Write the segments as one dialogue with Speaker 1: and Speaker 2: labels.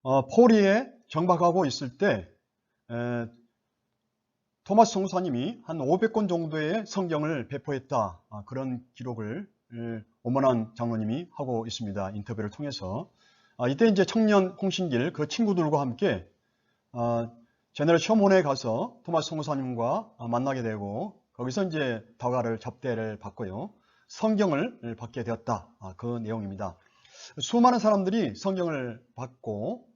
Speaker 1: 포리에 정박하고 있을 때 토마스 성사님이 한 500권 정도의 성경을 배포했다. 그런 기록을 오만한 장로님이 하고 있습니다. 인터뷰를 통해서. 이때 이제 청년 홍신길 그 친구들과 함께 제너럴 셔몬에 가서 토마스 성사님과 만나게 되고 거기서 이제 다과를 접대를 받고요. 성경을 받게 되었다. 그 내용입니다. 수많은 사람들이 성경을 받고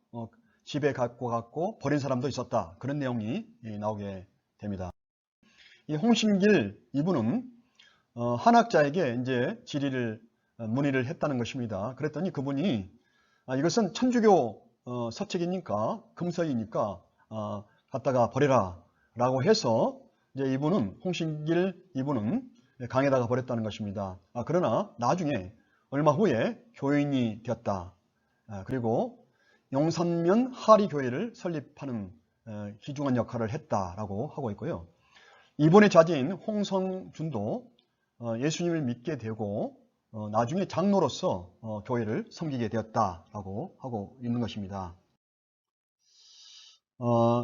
Speaker 1: 집에 갖고 갔고 버린 사람도 있었다. 그런 내용이 나오게 됩니다. 이 홍신길 이분은 한학자에게 이제 문의를 했다는 것입니다. 그랬더니 그분이 이것은 천주교 서책이니까 금서이니까 갖다가 버려라 라고 해서 이제 홍신길 이분은 강에다가 버렸다는 것입니다. 그러나 나중에 얼마 후에 교인이 되었다. 그리고 용산면 하리교회를 설립하는 귀중한 역할을 했다라고 하고 있고요. 이번에 자제인 홍성준도 예수님을 믿게 되고 나중에 장로로서 교회를 섬기게 되었다라고 하고 있는 것입니다.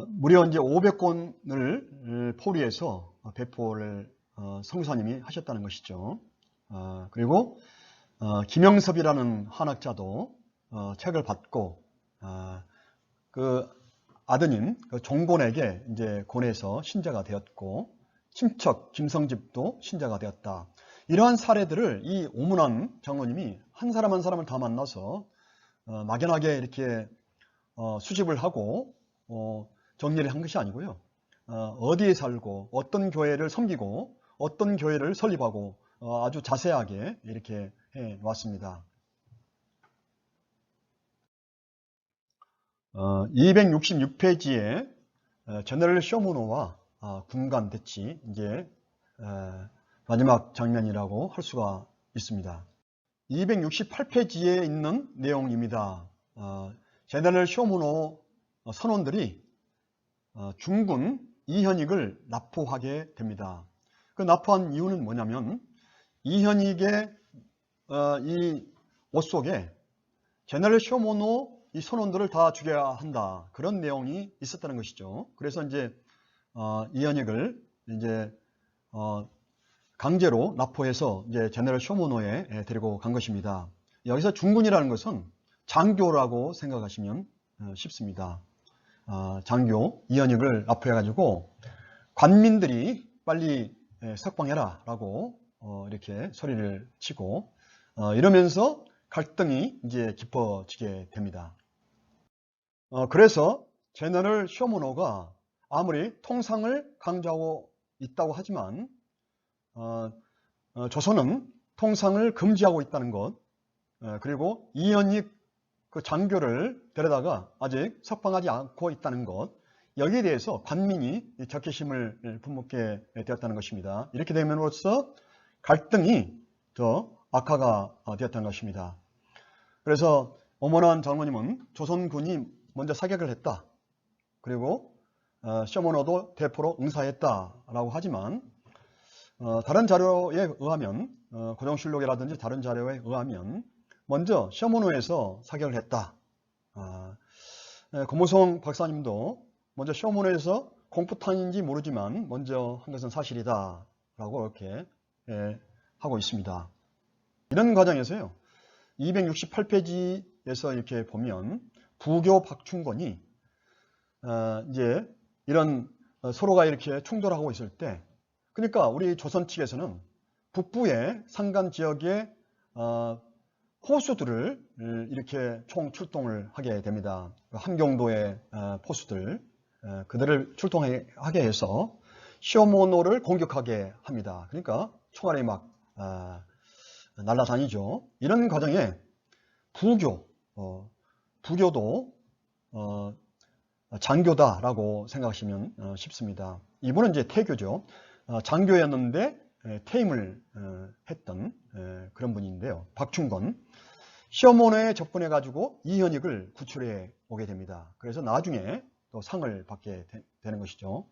Speaker 1: 무려 이제 500권을 포리에서 배포를 성사님이 하셨다는 것이죠. 그리고 김영섭이라는 한학자도 책을 받고 그 아드님 종곤에게 이제 권해서 신자가 되었고 친척 김성집도 신자가 되었다. 이러한 사례들을 이 오문환 장로님이 한 사람 한 사람을 다 만나서 막연하게 이렇게 수집을 하고 정리를 한 것이 아니고요. 어디에 살고 어떤 교회를 섬기고 어떤 교회를 설립하고 아주 자세하게 이렇게 해 왔습니다. 266페이지에 제너럴 쇼무노와 군간 대치 이제 마지막 장면이라고 할 수가 있습니다. 268페이지에 있는 내용입니다. 제너럴 쇼무노 선원들이 중군 이현익을 납포하게 됩니다. 그 납포한 이유는 뭐냐면 이현익의 이 옷 속에 제너럴 쇼무노 이 선원들을 다 죽여야 한다. 그런 내용이 있었다는 것이죠. 그래서 이제 이현익을 이제 강제로 납포해서 이제 제너럴 쇼무노에 데리고 간 것입니다. 여기서 중군이라는 것은 장교라고 생각하시면 쉽습니다. 장교 이현익을 납포해가지고 관민들이 빨리 석방해라 라고 이렇게 소리를 치고 이러면서 갈등이 이제 깊어지게 됩니다. 그래서 제너럴 쇼무노가 아무리 통상을 강조하고 있다고 하지만 조선은 통상을 금지하고 있다는 것, 그리고 이현익 그 장교를 데려다가 아직 석방하지 않고 있다는 것, 여기에 대해서 관민이 적개심을 품먹게 되었다는 것입니다. 이렇게 됨으로써 갈등이 더 악화가 되었다는 것입니다. 그래서 오만한 장로님은 조선군이 먼저 사격을 했다. 그리고 쇼무노도 대포로 응사했다라고 하지만 다른 자료에 의하면 고종실록이라든지 다른 자료에 의하면 먼저 쇼무노에서 사격을 했다. 고무성 박사님도 먼저 쇼무노에서 공포탄인지 모르지만 먼저 한 것은 사실이다 라고 이렇게 하고 있습니다. 이런 과정에서요 268페이지에서 이렇게 보면 부교 박충권이 이제 이런 서로가 이렇게 충돌하고 있을 때, 그러니까 우리 조선 측에서는 북부의 산간 지역의 포수들을 이렇게 총 출동을 하게 됩니다. 함경도의 포수들, 그들을 출동하게 해서 쇼무노를 공격하게 합니다. 그러니까 총알이 막 날아다니죠. 이런 과정에 부교도 장교다라고 생각하시면 쉽습니다. 이분은 이제 태교죠. 장교였는데 퇴임을 했던 그런 분인데요. 박충건 쇼무노에 접근해 가지고 이현익을 구출해 오게 됩니다. 그래서 나중에 또 상을 받게 되는 것이죠.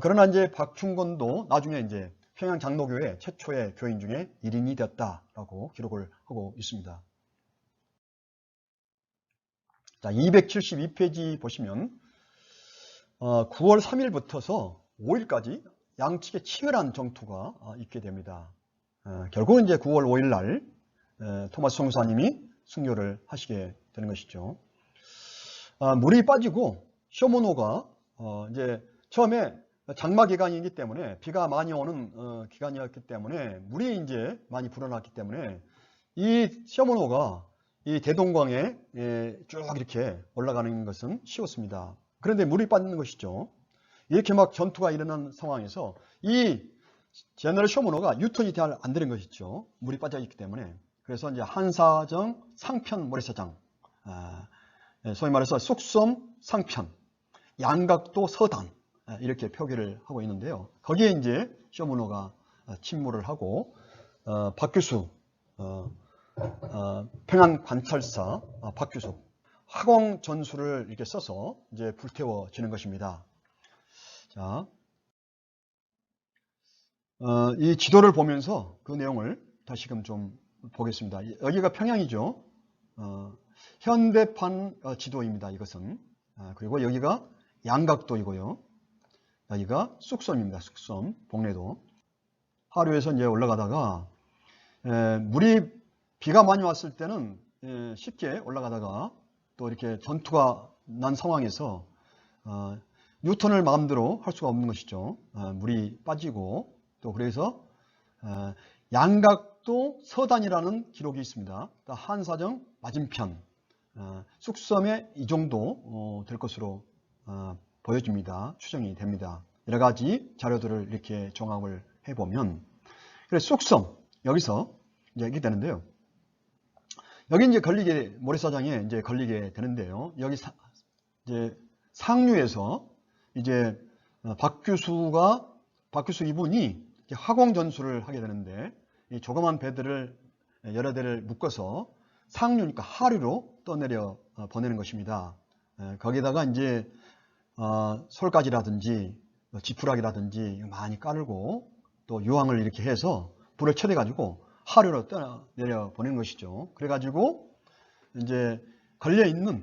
Speaker 1: 그러나 이제 박충건도 나중에 이제 평양 장로교회 최초의 교인 중에 1인이 되었다라고 기록을 하고 있습니다. 자, 272페이지 보시면 9월 3일부터서 5일까지 양측에 치열한 전투가 있게 됩니다. 결국은 이제 9월 5일 날 토마스 선교사님이 순교를 하시게 되는 것이죠. 물이 빠지고 쇼모노가 이제 처음에 장마 기간이기 때문에 비가 많이 오는 기간이었기 때문에 물이 이제 많이 불어났기 때문에 이 쇼모노가 이 대동강에 쭉 이렇게 올라가는 것은 쉬웠습니다. 그런데 물이 빠지는 것이죠. 이렇게 막 전투가 일어난 상황에서 이 제너럴 쇼모노가 유턴이 잘 안 되는 것이죠. 물이 빠져 있기 때문에. 그래서 이제 한사정 상편 모래사장, 소위 말해서 쑥섬 상편, 양각도 서단 이렇게 표기를 하고 있는데요. 거기에 이제 쇼모노가 침몰을 하고 박규수 평안관찰사 박규수 화공 전술을 이렇게 써서 이제 불태워지는 것입니다. 자, 이 지도를 보면서 그 내용을 다시금 좀 보겠습니다. 여기가 평양이죠. 현대판 지도입니다. 이것은. 그리고 여기가 양각도이고요. 여기가 쑥섬입니다. 쑥섬, 봉래도. 하류에서 이제 올라가다가 물이 비가 많이 왔을 때는 쉽게 올라가다가 또 이렇게 전투가 난 상황에서 유턴을 마음대로 할 수가 없는 것이죠. 물이 빠지고 또 그래서 양각도 서단이라는 기록이 있습니다. 한사정 맞은편 쑥섬에 이 정도 될 것으로 보여집니다. 추정이 됩니다. 여러 가지 자료들을 이렇게 종합을 해보면 그래서 쑥섬 여기서 이제 이렇게 되는데요. 여기 이제 걸리게 모래사장에 이제 걸리게 되는데요. 여기 이제 상류에서 이제 박규수 이분이 화공 전술을 하게 되는데 이 조그만 배들을 여러 대를 묶어서 상류니까 하류로 떠내려 보내는 것입니다. 거기다가 이제 솔가지라든지 지푸라기라든지 많이 깔고 또 유황을 이렇게 해서 불을 쳐내 가지고 하류로 떠내려 보내는 것이죠. 그래가지고 이제 걸려있는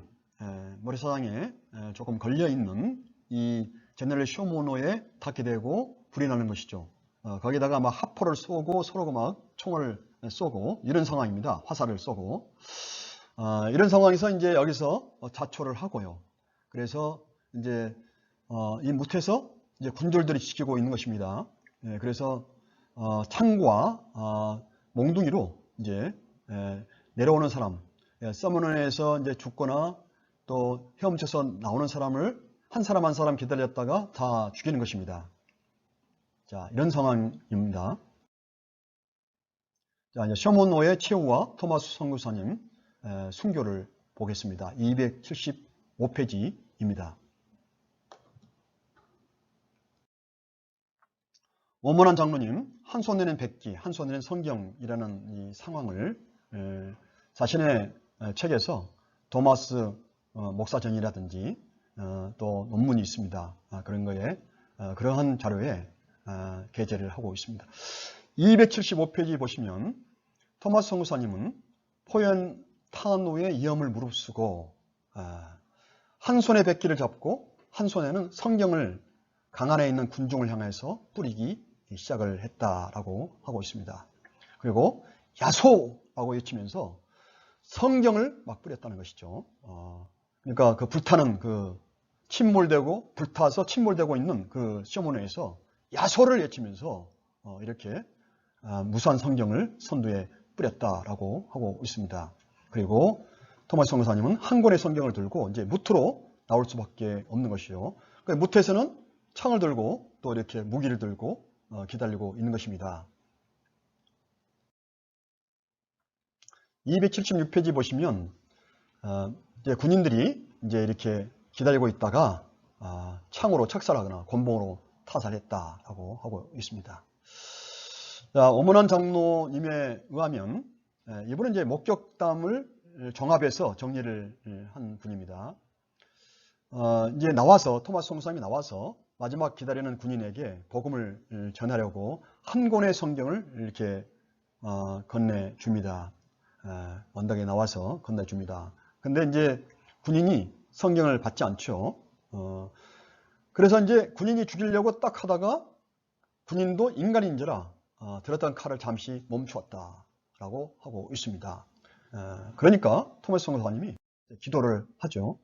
Speaker 1: 모래사장에 조금 걸려있는 이 제너럴 쇼모노에 닿게 되고 불이 나는 것이죠. 거기다가 막 하포를 쏘고 서로 막 총을 쏘고 이런 상황입니다. 화살을 쏘고 이런 상황에서 이제 여기서 자초를 하고요. 그래서 이제 이 무태에서 이제 군졸들이 지키고 있는 것입니다. 그래서 창과 몽둥이로 이제 내려오는 사람, 서머넌에서 이제 죽거나 또 헤엄쳐서 나오는 사람을 한 사람 한 사람 기다렸다가 다 죽이는 것입니다. 자, 이런 상황입니다. 자, 이제 쇼모노의 최후와 토마스 선교사님 순교를 보겠습니다. 275페이지입니다. 오만한 장로님, 한 손에는 백기, 한 손에는 성경이라는 이 상황을 자신의 책에서 토마스 목사전이라든지 또 논문이 있습니다. 그런 거에 그러한 자료에 게재를 하고 있습니다. 275페이지 보시면 토마스 선교사님은 포연 탄후의 위험을 무릅쓰고 한 손에 백기를 잡고 한 손에는 성경을 강 안에 있는 군중을 향해서 뿌리기 시작을 했다라고 하고 있습니다. 그리고 야소라고 외치면서 성경을 막 뿌렸다는 것이죠. 그러니까 그 불타는 그 침몰되고 불타서 침몰되고 있는 그 쇼모노에서 야소를 외치면서 이렇게 무수한 성경을 선두에 뿌렸다라고 하고 있습니다. 그리고 토마스 선교사님은 한 권의 성경을 들고 이제 무트로 나올 수밖에 없는 것이요. 무트에서는 창을 들고 또 이렇게 무기를 들고 기다리고 있는 것입니다. 276페이지 보시면 이제 군인들이 이제 이렇게 기다리고 있다가 창으로 착살하거나 곤봉으로 타살했다라고 하고 있습니다. 자, 오만한 장로님에 의하면 이분은 이제 목격담을 종합해서 정리를 한 분입니다. 이제 나와서 토마스 선교사님이 나와서 마지막 기다리는 군인에게 복음을 전하려고 한 권의 성경을 이렇게 건네줍니다. 언덕에 나와서 건네줍니다. 근데 이제 군인이 성경을 받지 않죠. 그래서 이제 군인이 죽이려고 딱 하다가 군인도 인간인지라 들었던 칼을 잠시 멈추었다라고 하고 있습니다. 그러니까 토마스 성사님이 기도를 하죠.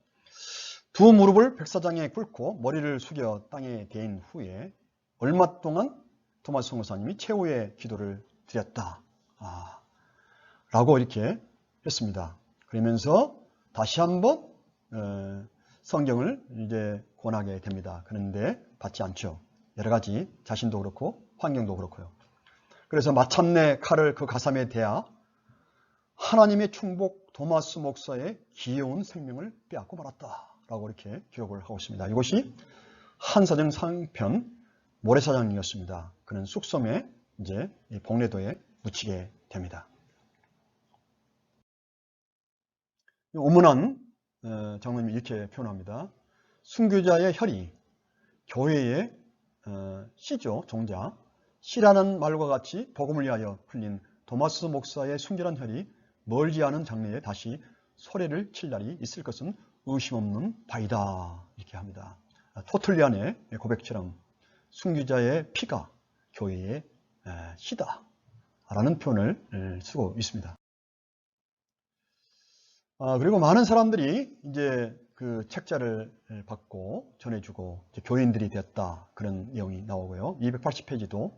Speaker 1: 두 무릎을 백사장에 꿇고 머리를 숙여 땅에 대인 후에 얼마 동안 토마스 성사님이 최후의 기도를 드렸다. 라고 이렇게 했습니다. 그러면서 다시 한번 성경을 이제 권하게 됩니다. 그런데 받지 않죠. 여러 가지 자신도 그렇고 환경도 그렇고요. 그래서 마침내 칼을 그 가슴에 대야 하나님의 충복 토마스 목사의 귀여운 생명을 빼앗고 말았다라고 이렇게 기록을 하고 있습니다. 이것이 한사정 상편 모래사장이었습니다. 그는 쑥섬에 이제 봉래도에 묻히게 됩니다. 오문환 장로님이 이렇게 표현합니다. 순교자의 혈이 교회의 씨죠. 종자. 씨라는 말과 같이 복음을 위하여 풀린 토마스 목사의 순결한 혈이 멀지 않은 장래에 다시 소리를 칠 날이 있을 것은 의심 없는 바이다. 이렇게 합니다. 토틀리안의 고백처럼 순교자의 피가 교회의 씨다. 라는 표현을 쓰고 있습니다. 그리고 많은 사람들이 이제 그 책자를 받고 전해주고 교인들이 되었다. 그런 내용이 나오고요. 280페이지도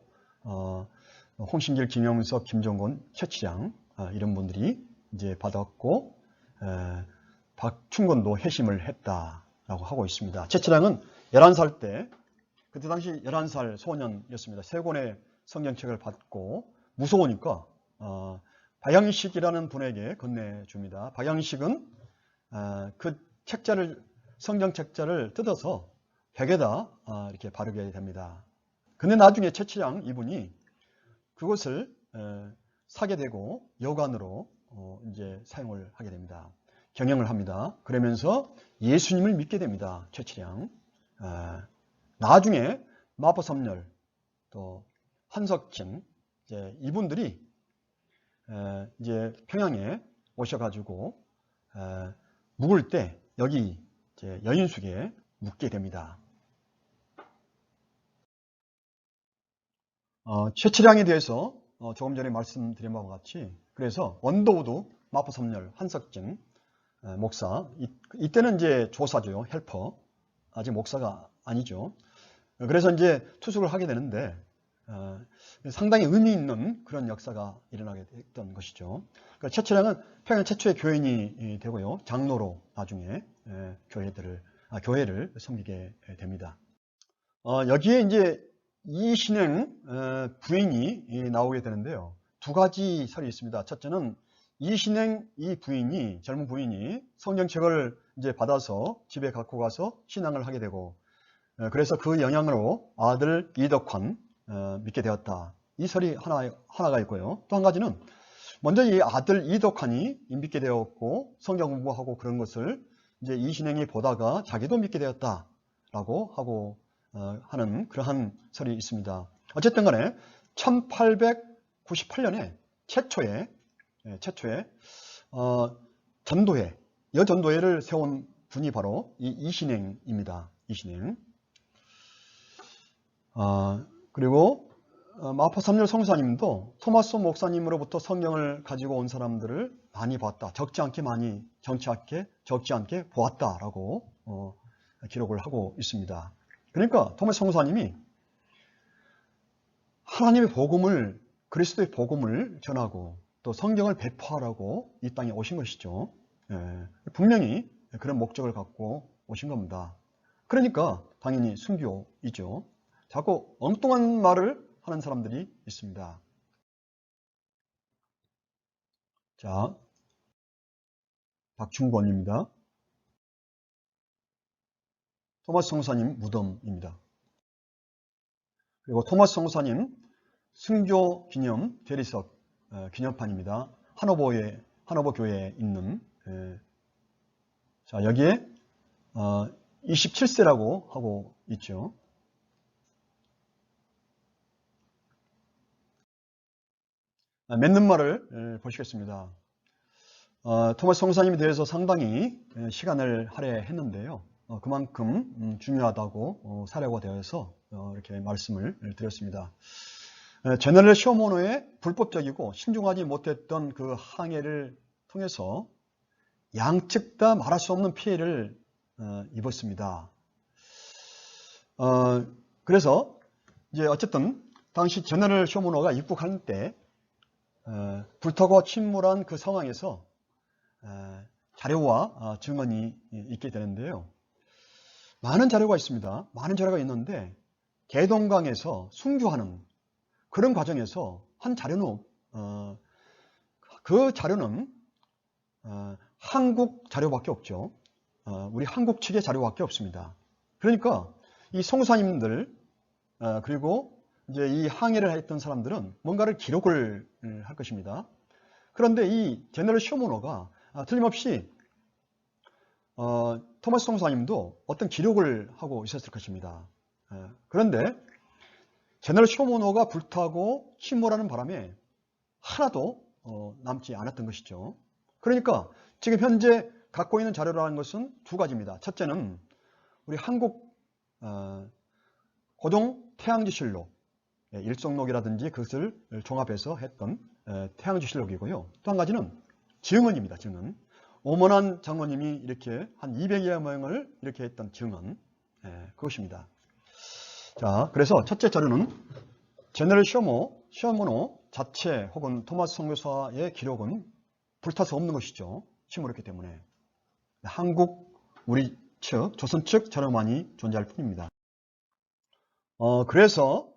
Speaker 1: 홍신길, 김영석, 김종곤, 최치량 이런 분들이 이제 받았고 박충곤도 회심을 했다라고 하고 있습니다. 최치량은 11살 때 그때 당시 11살 소년이었습니다. 세 권의 성경책을 받고 무서우니까 박양식이라는 분에게 건네줍니다. 박양식은 그 책자를 성경 책자를 뜯어서 벽에다 이렇게 바르게 됩니다. 근데 나중에 최치량 이분이 그것을 사게 되고 여관으로 이제 사용을 하게 됩니다. 경영을 합니다. 그러면서 예수님을 믿게 됩니다. 최치량. 나중에 마포섬열 또 한석진 이분들이 이제 평양에 오셔가지고 묵을 때 여기 이제 여인숙에 묵게 됩니다. 최치량에 대해서 조금 전에 말씀드린 바와 같이 그래서 원도우드, 마포섬열, 한석진 목사 이때는 이제 조사죠. 헬퍼. 아직 목사가 아니죠. 그래서 이제 투숙을 하게 되는데 상당히 의미 있는 그런 역사가 일어나게 됐던 것이죠. 그러니까 최치량은 평양 최초의 교인이 되고요. 장로로 나중에 교회를 섬기게 됩니다. 여기에 이제 이신행 부인이 나오게 되는데요. 두 가지 설이 있습니다. 첫째는 이신행 이 부인이 젊은 부인이 성경책을 이제 받아서 집에 갖고 가서 신앙을 하게 되고 그래서 그 영향으로 아들 이덕환 믿게 되었다. 이 설이 하나가 있고요. 또 한 가지는 먼저 이 아들 이덕환이 믿게 되었고 성경 공부하고 그런 것을 이제 이신행이 보다가 자기도 믿게 되었다라고 하고 하는 그러한 설이 있습니다. 어쨌든 간에 1898년에 최초의 전도회, 여전도회를 세운 분이 바로 이 이신행입니다. 이신행. 그리고 마포섬열 성사님도 토마스 목사님으로부터 성경을 가지고 온 사람들을 많이 봤다. 적지 않게 보았다라고 기록을 하고 있습니다. 그러니까 토마스 성사님이 하나님의 복음을 그리스도의 복음을 전하고 또 성경을 배포하라고 이 땅에 오신 것이죠. 분명히 그런 목적을 갖고 오신 겁니다. 그러니까 당연히 순교이죠. 자꾸 엉뚱한 말을 하는 사람들이 있습니다. 자, 박충권입니다. 토마스 성사님 무덤입니다. 그리고 토마스 성사님 순교 기념 대리석 기념판입니다. 하노버 교회에 있는 자 여기에 27세라고 하고 있죠. 맺는 말을 보시겠습니다. 토마스 성사님에 대해서 상당히 시간을 할애했는데요. 그만큼 중요하다고 사례가 되어서 이렇게 말씀을 드렸습니다. 제너럴 쇼모노의 불법적이고 신중하지 못했던 그 항해를 통해서 양측 다 말할 수 없는 피해를 입었습니다. 그래서 이제 어쨌든 당시 제너럴 쇼모노가 입국할 때 불타고 침몰한 그 상황에서 자료와 증언이 있게 되는데요. 많은 자료가 있습니다. 많은 자료가 있는데 개동강에서 순교하는 그런 과정에서 한 자료는 그 자료는 한국 자료밖에 없죠. 우리 한국 측의 자료밖에 없습니다. 그러니까 이 성사님들 그리고 이제 이 항해를 했던 사람들은 뭔가를 기록을 할 것입니다. 그런데 이 제너럴 쇼모노가 틀림없이 토마스 성사님도 어떤 기록을 하고 있었을 것입니다. 그런데 제너럴 쇼모노가 불타고 침몰하는 바람에 하나도 남지 않았던 것이죠. 그러니까 지금 현재 갖고 있는 자료라는 것은 두 가지입니다. 첫째는 우리 한국 고종 태양지실록 일성록이라든지 그것을 종합해서 했던 태양지실록이고요. 또 한 가지는 증언입니다. 증언. 오만한 장로님이 이렇게 한 200여 명을 이렇게 했던 증언, 그것입니다. 자, 그래서 첫째 자료는 제너럴 쇼모노 자체 혹은 토마스 선교사의 기록은 불타서 없는 것이죠. 침몰했기 때문에. 한국, 우리 측, 조선 측 자료만이 존재할 뿐입니다. 그래서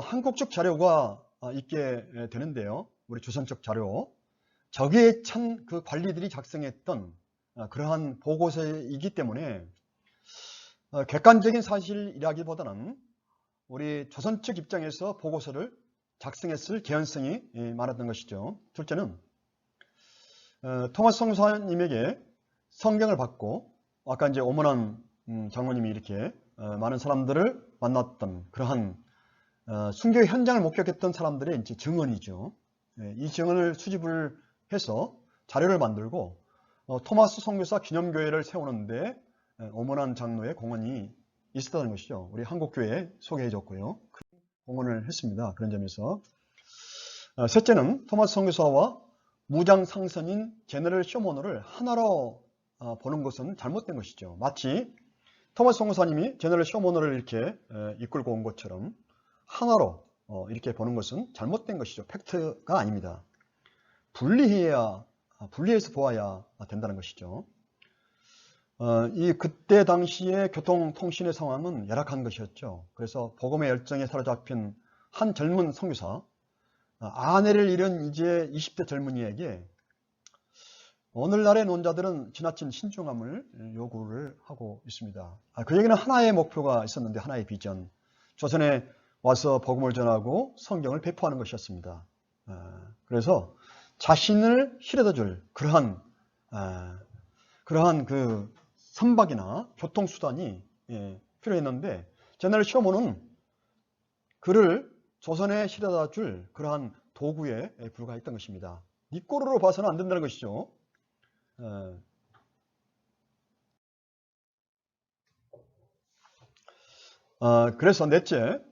Speaker 1: 한국 측 자료가 있게 되는데요. 우리 조선 측 자료. 저기에 찬 그 관리들이 작성했던 그러한 보고서이기 때문에 객관적인 사실이라기보다는 우리 조선 측 입장에서 보고서를 작성했을 개연성이 많았던 것이죠. 둘째는 토마스 성사님에게 성경을 받고 아까 이제 오만한 장로님이 이렇게 많은 사람들을 만났던 그러한 순교 현장을 목격했던 사람들의 이제 증언이죠. 이 증언을 수집을 해서 자료를 만들고 토마스 선교사 기념교회를 세우는데 오만한 장로의 공헌이 있었다는 것이죠. 우리 한국교회에 소개해줬고요. 공헌을 했습니다. 그런 점에서 셋째는 토마스 선교사와 무장상선인 제너럴 쇼모노를 하나로 보는 것은 잘못된 것이죠. 마치 토마스 선교사님이 제너럴 쇼모노를 이렇게 이끌고 온 것처럼 하나로 이렇게 보는 것은 잘못된 것이죠. 팩트가 아닙니다. 분리해서 보아야 된다는 것이죠. 그때 당시의 교통통신의 상황은 열악한 것이었죠. 그래서 복음의 열정에 사로잡힌 한 젊은 선교사, 아내를 잃은 이제 20대 젊은이에게 오늘날의 논자들은 지나친 신중함을 요구를 하고 있습니다. 그에게는 하나의 목표가 있었는데 하나의 비전, 조선에 와서 복음을 전하고 성경을 배포하는 것이었습니다. 그래서 자신을 실어다 줄 그러한 그 선박이나 교통수단이 필요했는데 제너럴 쇼모는 그를 조선에 실어다 줄 그러한 도구에 불과했던 것입니다. 네 꼴으로 봐서는 안 된다는 것이죠. 그래서 넷째,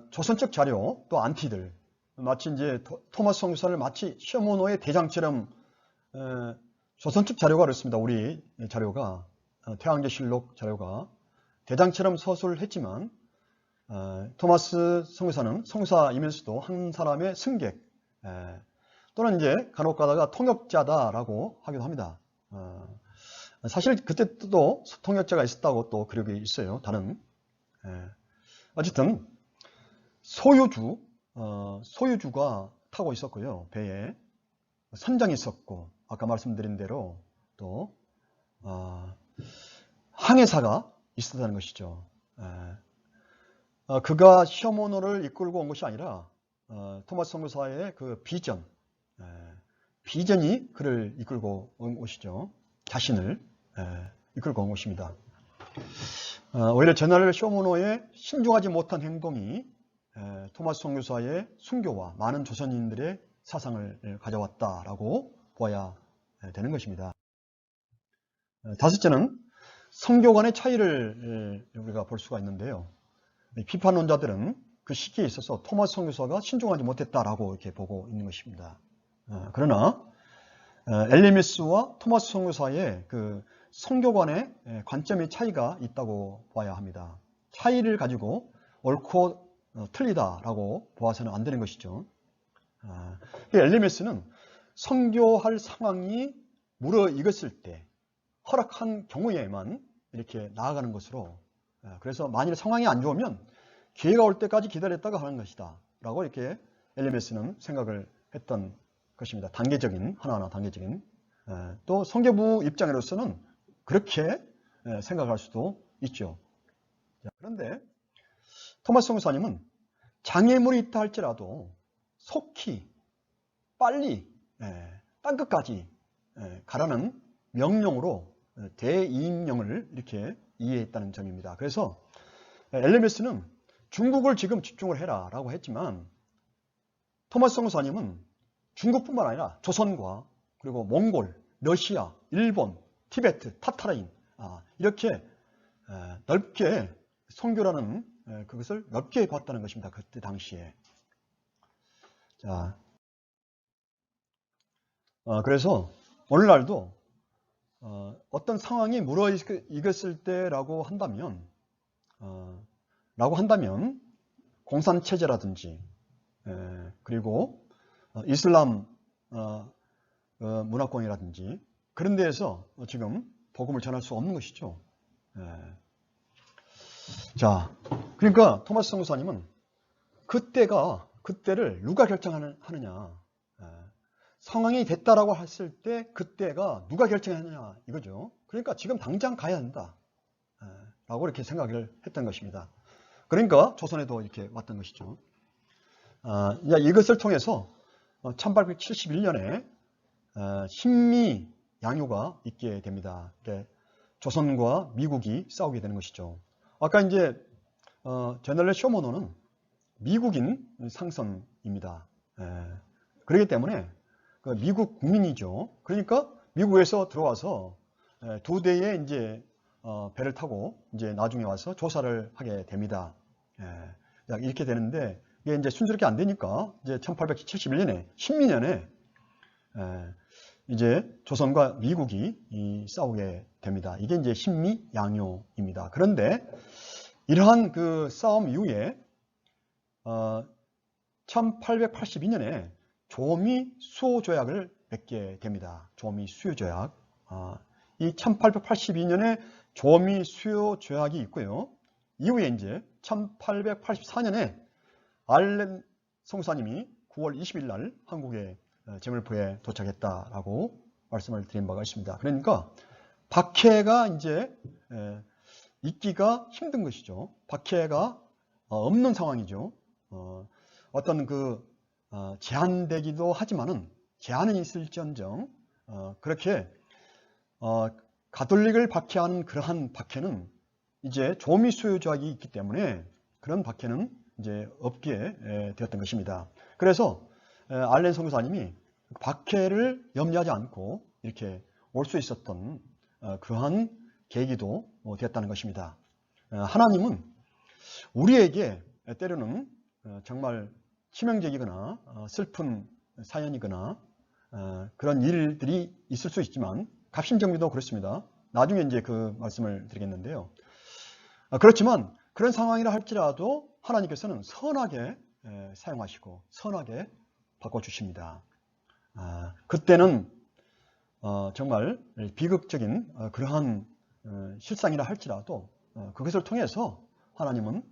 Speaker 1: 조선적 자료 또 안티들 마치 이제 토마스 선교사를 마치 쇼모노의 대장처럼 조선측 자료가 그렇습니다. 우리 자료가 태양제실록 자료가 대장처럼 서술을 했지만 토마스 선교사는 선교사이면서도 한 사람의 승객 또는 이제 간혹 가다가 통역자다라고 하기도 합니다. 사실 그때 또 통역자가 있었다고 또 기록이 있어요. 다른 어쨌든 소유주가 타고 있었고요. 배에 선장이 있었고 아까 말씀드린 대로 또 항해사가 있었다는 것이죠. 그가 쇼모노를 이끌고 온 것이 아니라 토마스 선교사의 그 비전이 그를 이끌고 온 것이죠. 자신을 이끌고 온 것입니다. 오히려 제너럴 쇼모노의 신중하지 못한 행동이 토마스 선교사의 순교와 많은 조선인들의 사상을 가져왔다라고 보아야 되는 것입니다. 다섯째는 성교 간의 차이를 우리가 볼 수가 있는데요. 비판론자들은 그 시기에 있어서 토마스 선교사가 신중하지 못했다라고 이렇게 보고 있는 것입니다. 그러나 엘리메스와 토마스 선교사의 그 성교 간의 관점의 차이가 있다고 봐야 합니다. 차이를 가지고 옳고 틀리다라고 보아서는 안 되는 것이죠. 엘리메스는 선교할 상황이 무르익었을 때 허락한 경우에만 이렇게 나아가는 것으로, 그래서 만일 상황이 안 좋으면 기회가 올 때까지 기다렸다가 하는 것이다 라고 이렇게 엘리메스는 생각을 했던 것입니다. 단계적인, 하나하나 단계적인. 또 선교부 입장으로서는 그렇게 생각할 수도 있죠. 그런데 토마스 선교사님은 장애물이 있다 할지라도 속히 빨리 땅 끝까지 가라는 명령으로 대이임령을 이렇게 이해했다는 점입니다. 그래서 엘리메스는 중국을 지금 집중을 해라 라고 했지만 토마스 선교사님은 중국뿐만 아니라 조선과 그리고 몽골, 러시아, 일본, 티베트, 타타라인 이렇게 넓게 선교라는 그것을 넓게 봤다는 것입니다. 그때 당시에. 자, 그래서 오늘날도 어떤 상황이 무르익었을 때라고 한다면 공산체제라든지 그리고 이슬람 문화권이라든지 그런 데에서 지금 복음을 전할 수 없는 것이죠. 자, 그러니까 토마스 선교사님은 그때를 누가 결정하느냐, 상황이 됐다라고 했을 때 그때가 누가 결정하느냐 이거죠. 그러니까 지금 당장 가야 한다 라고 이렇게 생각을 했던 것입니다. 그러니까 조선에도 이렇게 왔던 것이죠. 이것을 통해서 1871년에 신미 양요가 있게 됩니다. 조선과 미국이 싸우게 되는 것이죠. 아까 이제 제널레 쇼모노는 미국인 상선입니다. 그렇기 때문에 미국 국민이죠. 그러니까 미국에서 들어와서 두 대의 이제 배를 타고 이제 나중에 와서 조사를 하게 됩니다. 이렇게 되는데 이게 이제 순조롭게 안 되니까 이제 1871년에 신민년에 이제 조선과 미국이 싸우게 됩니다. 이게 이제 신미 양요입니다. 그런데 이러한 그 싸움 이후에 1882년에 조미 수호 조약을 맺게 됩니다. 조미 수호 조약. 이 1882년에 조미 수호 조약이 있고요. 이후에 이제 1884년에 알렌 선교사님이 9월 20일 날 한국의 제물포에 도착했다라고 말씀을 드린 바가 있습니다. 그러니까 박해가 이제 있기가 힘든 것이죠. 박해가 없는 상황이죠. 어떤 그 제한되기도 하지만은 제한은 있을지언정 그렇게 가톨릭을 박해하는 그러한 박해는 이제 조미 수호 조약이 있기 때문에 그런 박해는 이제 없게 되었던 것입니다. 그래서 알렌 선교사님이 박해를 염려하지 않고 이렇게 올 수 있었던 그러한 계기도 되었다는 것입니다. 하나님은 우리에게 때로는 정말 치명적이거나 슬픈 사연이거나 그런 일들이 있을 수 있지만 갑신정비도 그렇습니다. 나중에 이제 그 말씀을 드리겠는데요. 그렇지만 그런 상황이라 할지라도 하나님께서는 선하게 사용하시고 선하게 바꿔주십니다. 그때는 정말 비극적인 그러한 실상이라 할지라도 그것을 통해서 하나님은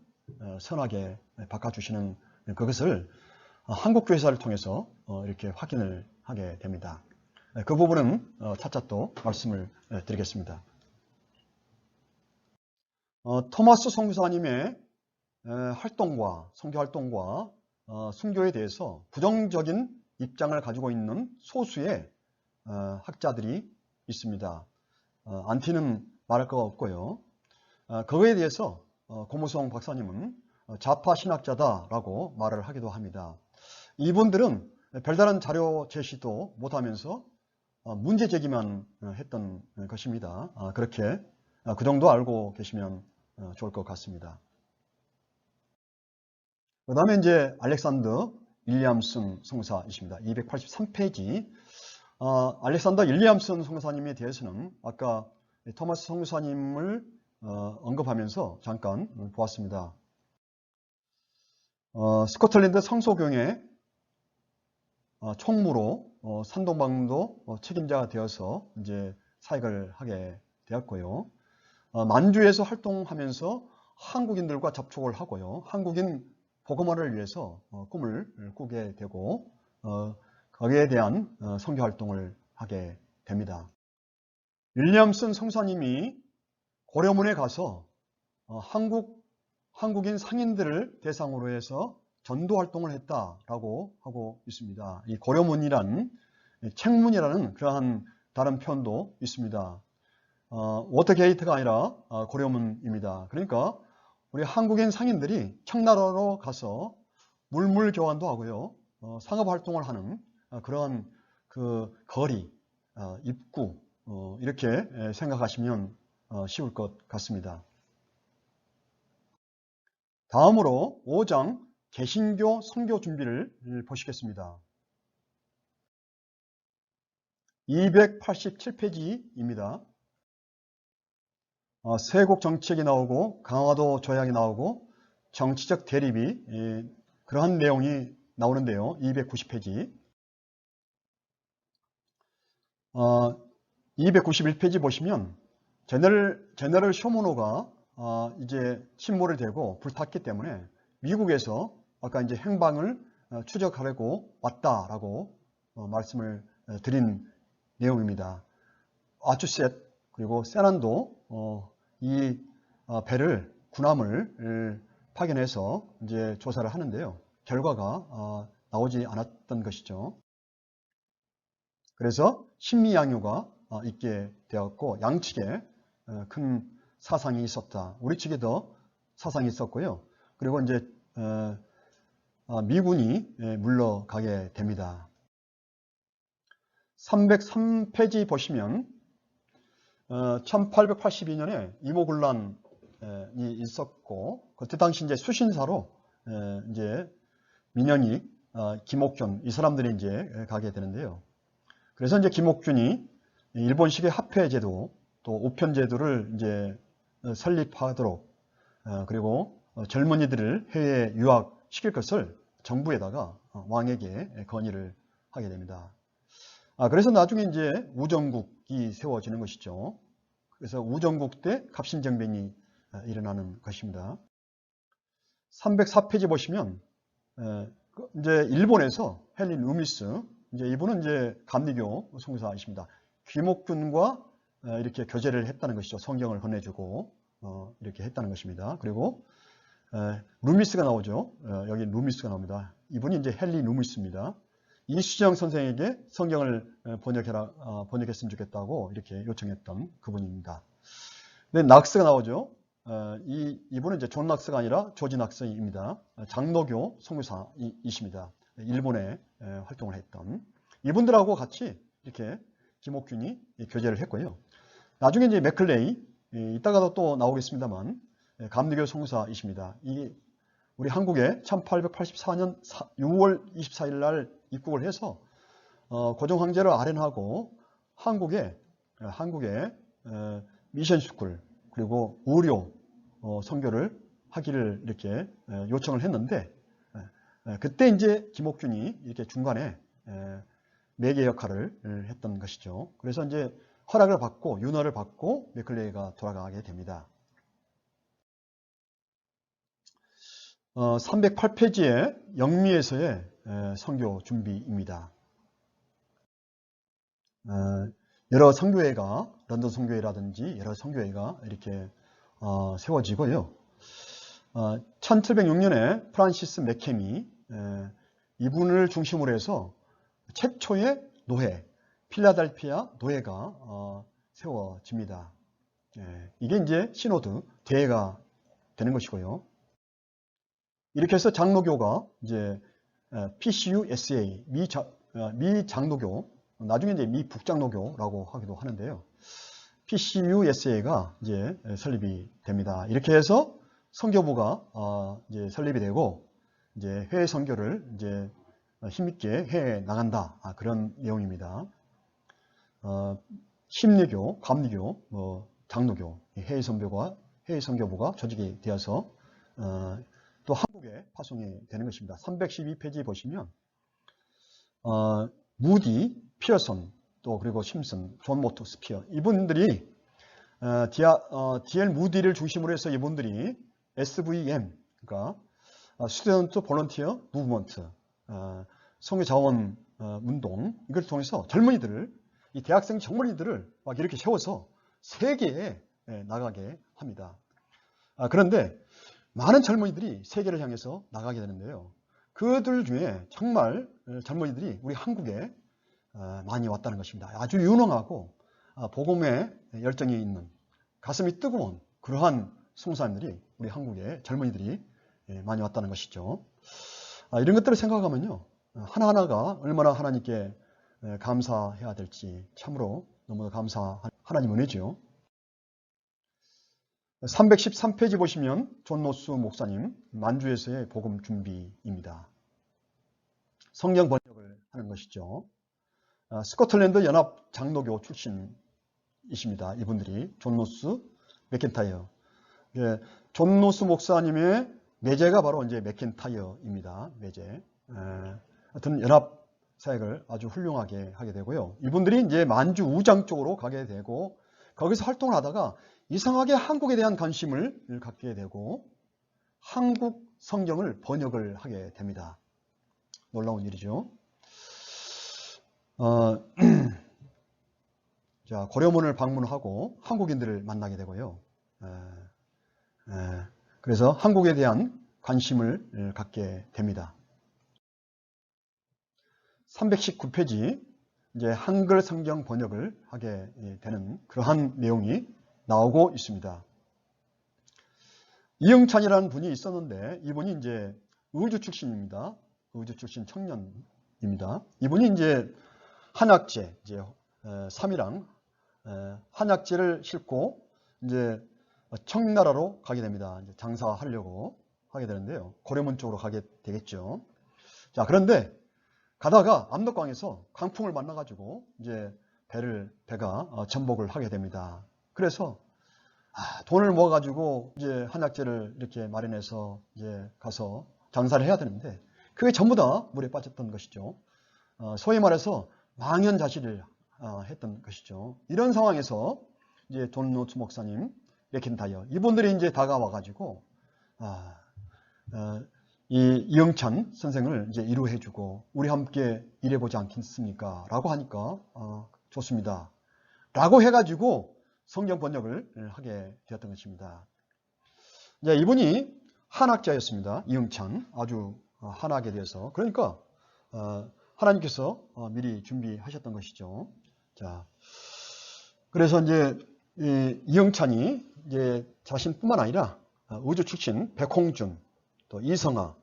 Speaker 1: 선하게 바꿔주시는 그것을 한국교회사를 통해서 이렇게 확인을 하게 됩니다. 그 부분은 차차 또 말씀을 드리겠습니다. 토마스 선교사님의 활동과 선교활동과 순교에 대해서 부정적인 입장을 가지고 있는 소수의 학자들이 있습니다. 안티는 말할 거가 없고요. 그거에 대해서 고무성 박사님은 좌파 신학자다라고 말을 하기도 합니다. 이분들은 별다른 자료 제시도 못하면서 문제 제기만 했던 것입니다. 그렇게 그 정도 알고 계시면 좋을 것 같습니다. 그 다음에 이제 알렉산더 윌리엄슨 성사이십니다. 283페이지. 알렉산더 윌리엄슨 성사님에 대해서는 아까 토마스 성사님을 언급하면서 잠깐 보았습니다. 스코틀랜드 성소경의 총무로 산동방도 책임자가 되어서 이제 사역을 하게 되었고요. 만주에서 활동하면서 한국인들과 접촉을 하고요. 한국인 복음화를 위해서 꿈을 꾸게 되고 거기에 대한 선교 활동을 하게 됩니다. 윌리엄슨 성사님이 고려문에 가서 한국인 상인들을 대상으로 해서 전도 활동을 했다라고 하고 있습니다. 이 고려문이란 책문이라는 그러한 다른 표현도 있습니다. 워터게이트가 아니라 고려문입니다. 그러니까 우리 한국인 상인들이 청나라로 가서 물물 교환도 하고요. 상업 활동을 하는 그러한 그 거리, 입구 이렇게 생각하시면 쉬울 것 같습니다. 다음으로 5장 개신교 선교 준비를 보시겠습니다. 287페이지입니다. 세국 정책이 나오고 강화도 조약이 나오고 정치적 대립이 그러한 내용이 나오는데요. 290페이지 291페이지 보시면 제너럴 쇼모노가 이제 침몰이 되고 불탔기 때문에 미국에서 아까 이제 행방을 추적하려고 왔다라고 말씀을 드린 내용입니다. 아추셋 그리고 세난도 이 배를 군함을 파견해서 이제 조사를 하는데요. 결과가 나오지 않았던 것이죠. 그래서 신미양요가 있게 되었고 양측에 큰 사상이 있었다. 우리 측에도 사상이 있었고요. 그리고 이제 미군이 물러가게 됩니다. 303페이지 보시면 1882년에 이모군란이 있었고 그때 당시 이제 수신사로 이제 민현익, 김옥균 이 사람들이 이제 가게 되는데요. 그래서 이제 김옥균이 일본식의 합회제도 또 우편제도를 이제 설립하도록 그리고 젊은이들을 해외에 유학시킬 것을 정부에다가 왕에게 건의를 하게 됩니다. 그래서 나중에 이제 우정국이 세워지는 것이죠. 그래서 우정국 때 갑신정변이 일어나는 것입니다. 304페이지 보시면 이제 일본에서 헨리 루미스 이제 이분은 이제 감리교 송사이십니다. 귀목균과 이렇게 교제를 했다는 것이죠. 성경을 건네주고 이렇게 했다는 것입니다. 그리고 루미스가 나오죠. 여기 루미스가 나옵니다. 이분이 이제 헨리 루미스입니다. 이수정 선생에게 성경을 번역했으면 좋겠다고 이렇게 요청했던 그분입니다. 근데 낙스가 나오죠. 이분은 이제 존 낙스가 아니라 조지 낙스입니다. 장로교 선교사이십니다. 일본에 활동을 했던 이분들하고 같이 이렇게 김옥균이 교제를 했고요. 나중에 이제 맥클레이 이따가도 또 나오겠습니다만 감리교 선교사이십니다. 우리 한국에 1884년 6월 24일 날 입국을 해서 고종 황제를 아련하고 한국에 미션 스쿨 그리고 의료 선교를 하기를 이렇게 요청을 했는데 그때 이제 김옥균이 이렇게 중간에 매개 역할을 했던 것이죠. 그래서 이제 허락을 받고 윤허를 받고 맥클레이가 돌아가게 됩니다. 308페이지에 영미에서의 선교 준비입니다. 여러 선교회가 런던 선교회라든지 여러 선교회가 이렇게 세워지고요. 1706년에 프란시스 맥케미 이분을 중심으로 해서 최초의 노회 필라델피아 노회가 세워집니다. 이게 이제 시노드 대회가 되는 것이고요. 이렇게 해서 장로교가 이제 PCUSA 미 장로교 나중에 이제 미 북장로교라고 하기도 하는데요. PCUSA가 이제 설립이 됩니다. 이렇게 해서 선교부가 이제 설립이 되고 이제 해외 선교를 이제 힘있게 해 나간다. 그런 내용입니다. 심리교, 감리교, 장로교, 해외 선교부가 조직이 되어서 또 한국에 파송이 되는 것입니다. 312페이지 보시면 무디, 피어슨, 또 그리고 심슨, 존 모트 스피어 이분들이 D.L. 무디를 중심으로 해서 이분들이 SVM, 그러니까 스튜던트 볼런티어 무브먼트, 선교 자원 운동 이걸 통해서 젊은이들을 이 대학생 젊은이들을 막 이렇게 세워서 세계에 나가게 합니다. 그런데 많은 젊은이들이 세계를 향해서 나가게 되는데요. 그들 중에 정말 젊은이들이 우리 한국에 많이 왔다는 것입니다. 아주 유능하고 복음에 열정이 있는 가슴이 뜨거운 그러한 선교사님들이 우리 한국에 젊은이들이 많이 왔다는 것이죠. 이런 것들을 생각하면요. 하나하나가 얼마나 하나님께 감사해야 될지 참으로 너무 감사한 하나님 은혜죠. 313페이지 보시면 존 노스 목사님 만주에서의 복음 준비입니다. 성경 번역을 하는 것이죠. 스코틀랜드 연합 장로교 출신이십니다. 이분들이 존 노스 맥켄타이어. 존 노스 목사님의 매제가 바로 이제 맥켄타이어입니다. 매제. 하여튼 연합 사역을 아주 훌륭하게 하게 되고요. 이분들이 이제 만주 우장 쪽으로 가게 되고 거기서 활동을 하다가 이상하게 한국에 대한 관심을 갖게 되고 한국 성경을 번역을 하게 됩니다. 놀라운 일이죠. 자, 고려문을 방문하고 한국인들을 만나게 되고요. 그래서 한국에 대한 관심을 갖게 됩니다. 319페이지 이제 한글 성경 번역을 하게 되는 그러한 내용이 나오고 있습니다. 이영찬이라는 분이 있었는데 이분이 이제 의주 출신입니다. 의주 출신 청년입니다. 이분이 이제 한약재, 이제 3이랑 한약재를 싣고 이제 청나라로 가게 됩니다. 이제 장사하려고 하게 되는데요. 고려문 쪽으로 가게 되겠죠. 자, 그런데 가다가 압록강에서 강풍을 만나가지고 이제 배가 전복을 하게 됩니다. 그래서 돈을 모아가지고 이제 한약재를 이렇게 마련해서 이제 가서 장사를 해야 되는데 그게 전부 다 물에 빠졌던 것이죠. 소위 말해서 망연자실을 했던 것이죠. 이런 상황에서 이제 존 노스 목사님, 맥켄타이어 이분들이 이제 다가와가지고 이 이영찬 선생을 이제 위로해주고 우리 함께 일해보지 않겠습니까? 라고 하니까 좋습니다. 라고 해가지고 성경 번역을 하게 되었던 것입니다. 이제 이분이 한학자였습니다. 이영찬 아주 한학에 대해서 그러니까 하나님께서 미리 준비하셨던 것이죠. 자, 그래서 이제 이영찬이 이제 자신뿐만 아니라 의주 출신 백홍준, 또 이성아,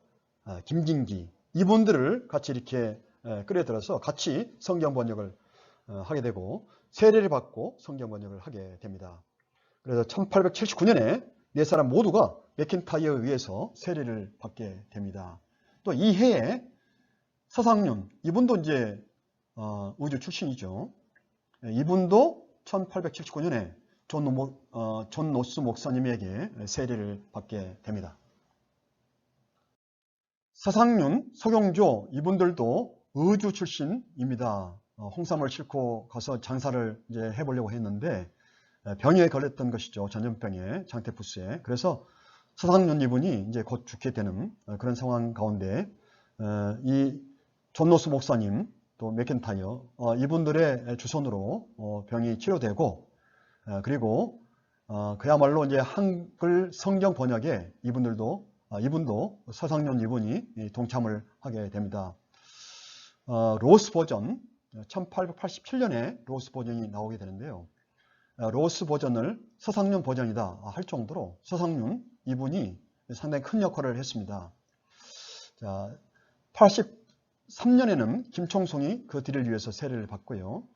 Speaker 1: 김진기 이분들을 같이 이렇게 끌어들여서 같이 성경 번역을 하게 되고 세례를 받고 성경 번역을 하게 됩니다. 그래서 1879년에 네 사람 모두가 맥켄타이어에 의해서 세례를 받게 됩니다. 또 이 해에 서상륜 이분도 이제 의주 출신이죠. 이분도 1879년에 존 노스 목사님에게 세례를 받게 됩니다. 서상륜, 서경조 이분들도 의주 출신입니다. 홍삼을 싣고 가서 장사를 이제 해보려고 했는데 병에 걸렸던 것이죠. 전염병에, 장테푸스에. 그래서 서상륜 이분이 이제 곧 죽게 되는 그런 상황 가운데 이 존 노스 목사님 또 맥켄타이어 이분들의 주선으로 병이 치료되고 그리고 그야말로 이제 한글 성경 번역에 이분도 서상륜 이분이 동참을 하게 됩니다. 로스 버전 1887년에 로스 버전이 나오게 되는데요. 로스 버전을 서상륜 버전이다 할 정도로 서상륜 이분이 상당히 큰 역할을 했습니다. 자, 3년에는 김총송이 그 뒤를 위해서 세례를 받고요.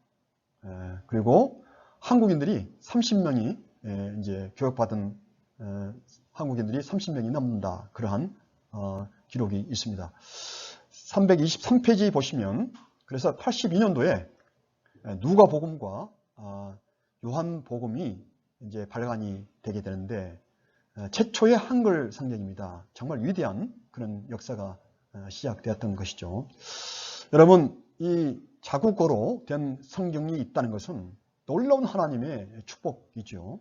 Speaker 1: 그리고 한국인들이 30명이 이제 교육받은 한국인들이 30명이 넘는다. 그러한 기록이 있습니다. 323페이지 보시면 그래서 82년도에 누가복음과 요한복음이 이제 발간이 되게 되는데 최초의 한글 성경입니다. 정말 위대한 그런 역사가 시작되었던 것이죠. 여러분, 이 자국어로 된 성경이 있다는 것은 놀라운 하나님의 축복이죠.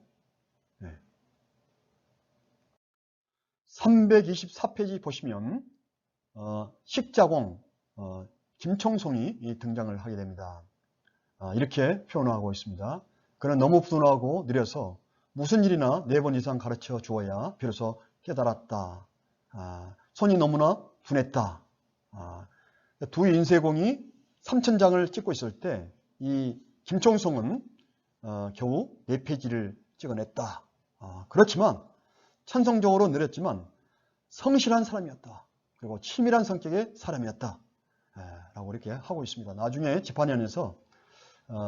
Speaker 1: 324페이지 보시면 식자공 김총송이 등장을 하게 됩니다. 이렇게 표현하고 있습니다. 그는 너무 분하고 느려서 무슨 일이나 4번 이상 가르쳐 주어야 비로소 깨달았다. 손이 너무나 분했다. 두 인쇄공이 3,000장을 찍고 있을 때 이 김총송은 겨우 4페이지를 찍어냈다. 그렇지만 천성적으로 느렸지만 성실한 사람이었다. 그리고 치밀한 성격의 사람이었다. 라고 이렇게 하고 있습니다. 나중에 집안연에서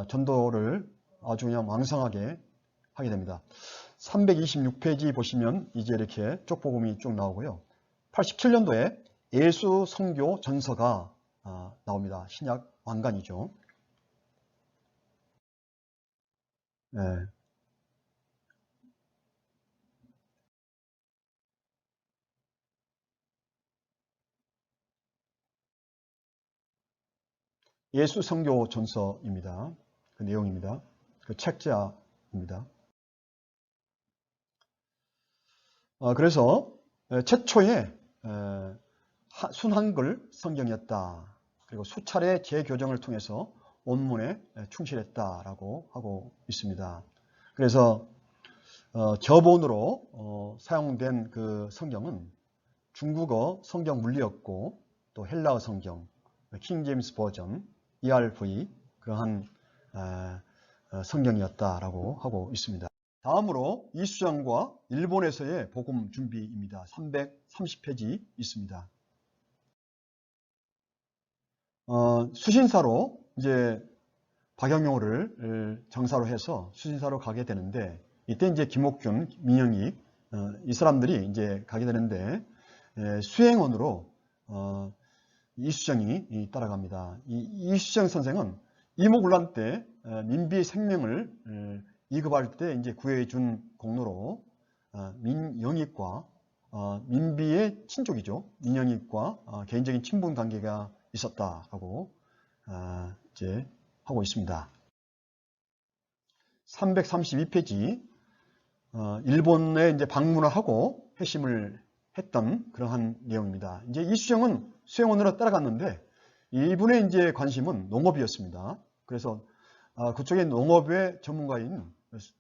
Speaker 1: 전도를 아주 그냥 왕성하게 하게 됩니다. 326페이지 보시면 이제 이렇게 쪽복음이 쭉 나오고요. 87년도에 예수 성교 전서가 나옵니다. 신약 왕관이죠. 예수 성교 전서입니다. 그 내용입니다. 그 책자입니다. 그래서 최초의 순한글 성경이었다. 그리고 수차례 재교정을 통해서 원문에 충실했다라고 하고 있습니다. 그래서 저본으로 사용된 그 성경은 중국어 성경 물리였고 또 헬라어 성경, 킹 제임스 버전, ERV 그러한 성경이었다라고 하고 있습니다. 다음으로 이수정과 일본에서의 복음 준비입니다. 330페이지 있습니다. 수신사로 이제 박영효를 정사로 해서 수신사로 가게 되는데 이때 이제 김옥균, 민영익 이 사람들이 이제 가게 되는데 수행원으로 이수정이 따라갑니다. 이수정 선생은 이모군란 때 민비의 생명을 이급할 때 이제 구해준 공로로 민영익과 민비의 친족이죠. 민영익과 개인적인 친분 관계가 있었다라고 이제 하고 있습니다. 332페이지 일본에 이제 방문을 하고 회심을 했던 그러한 내용입니다. 이제 이수정은 수행원으로 따라갔는데 이분의 이제 관심은 농업이었습니다. 그래서 그쪽의 농업의 전문가인